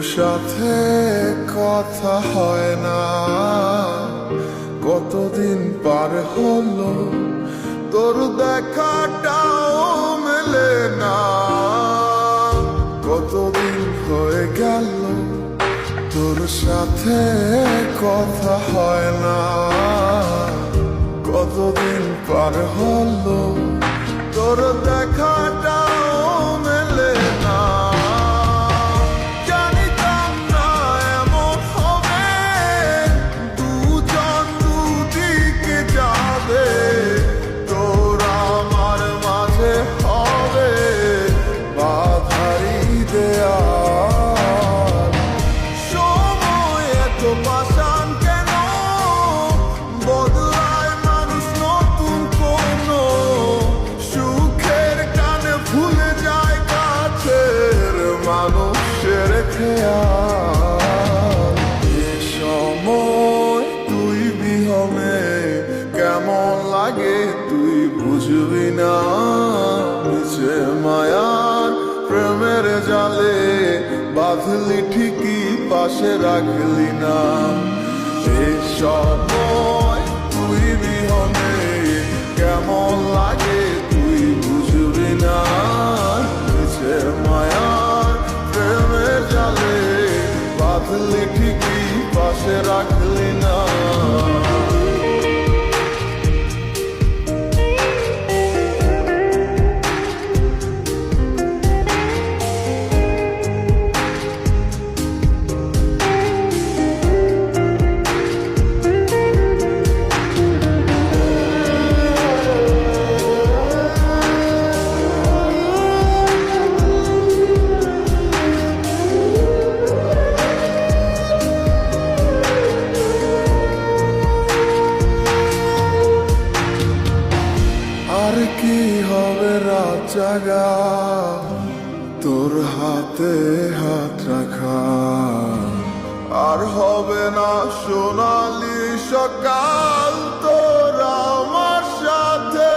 সাথে কথা হয় না, কতদিন পার হলো তোর দেখাটাও মেলে না। কতদিন হয়ে গেল তোর সাথে কথা হয় না, কতদিন পার হলো তোর দেখাটাও মেলে না। জানিতাম না এমন হবে, দুজন দুদিকে যাবে, তোর আমার মাঝে হবে বাধাই দেয়াল। সময় এত পাষাণ কেন, বদলায় মানুষ নতুন কোনো সুখের টানে ভুলে যায় কাছের মানুষের খেয়াল। এ সময় তুই বিহনে কেমন লাগে তুই বুঝবি না, নিচে মায়ার প্রেমের জালে বাঁধলি ঠিকই পাশে রাখলি না। এ সময় তুই বিহনে কেমন লাগে তুই বুঝবি না, নিচে মায়ার প্রেমের জালে বাঁধলি ঠিকই পাশে রাখলি না। আর কি হবে রাত জাগা তোর হাতে হাত রাখা, আর হবে না সোনালি সকাল তোর আমার সাথে।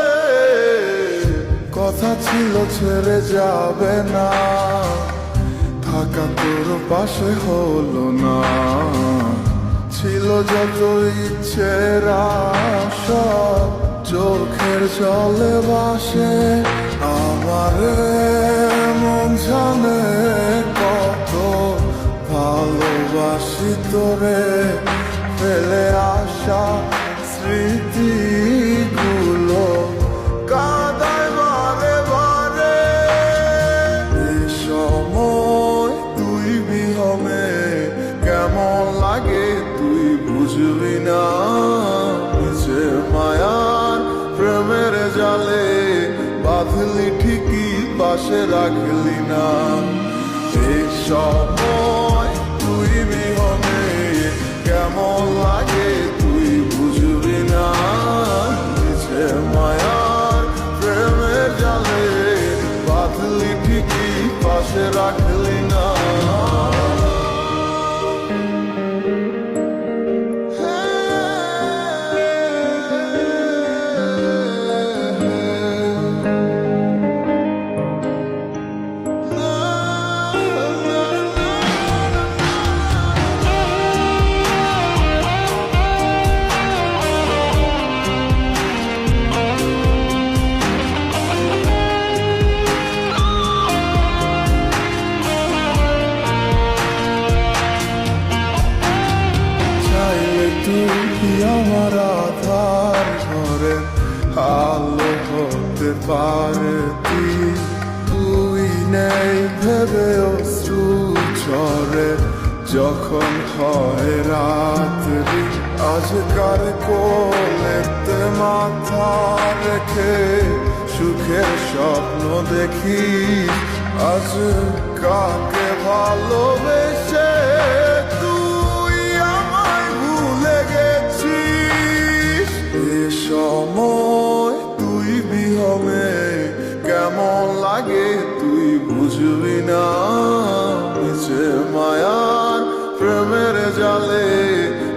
কথা ছিল ছেড়ে যাবে না, থাকা তোর পাশে হলো না, ছিল যত ইচ্ছের আশা চোখের জলে ভাসে। আমার মন জানে কত ভালোবাসি তোরে, ফেলে আসা স্মৃতিগুলো কাঁদায় বারে বারে। এ সময় তুই বিহনে কেমন লাগে তুই বুঝবি না, নিচে মায়ার প্রেমের জালে বাঁধলি ঠিকই পাশে রাখলি না। এই সময় তুই বিহনে কেমন লাগে তুই বুঝবি না, নিচে মায়ার প্রেমের জালে বাঁধলি ঠিকই পাশে রাখলি না। তুই আমার আধার ঘরে আলো হতে পারে, তুই নেই ভেবে অশ্রু ঝরে যখন হয় রাত্রি। আজকার কোলেতে মাথা রেখে সুখের স্বপ্ন দেখি, আজ কাকে ভালোবেসে সময় তুই বিহনে কেমন লাগে তুই বুঝবি না, নিচে মায়ার প্রেমের জালে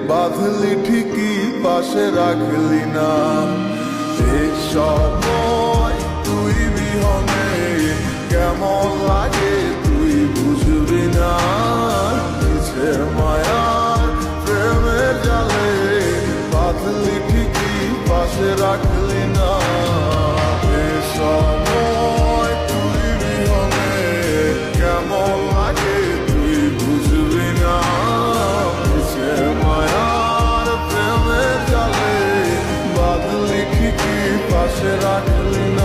বাঁধলি ঠিকই পাশে রাখলি না। এই সময় তুই বিহনে কেমন লাগে তুই বুঝবি না। পাশে রাখলি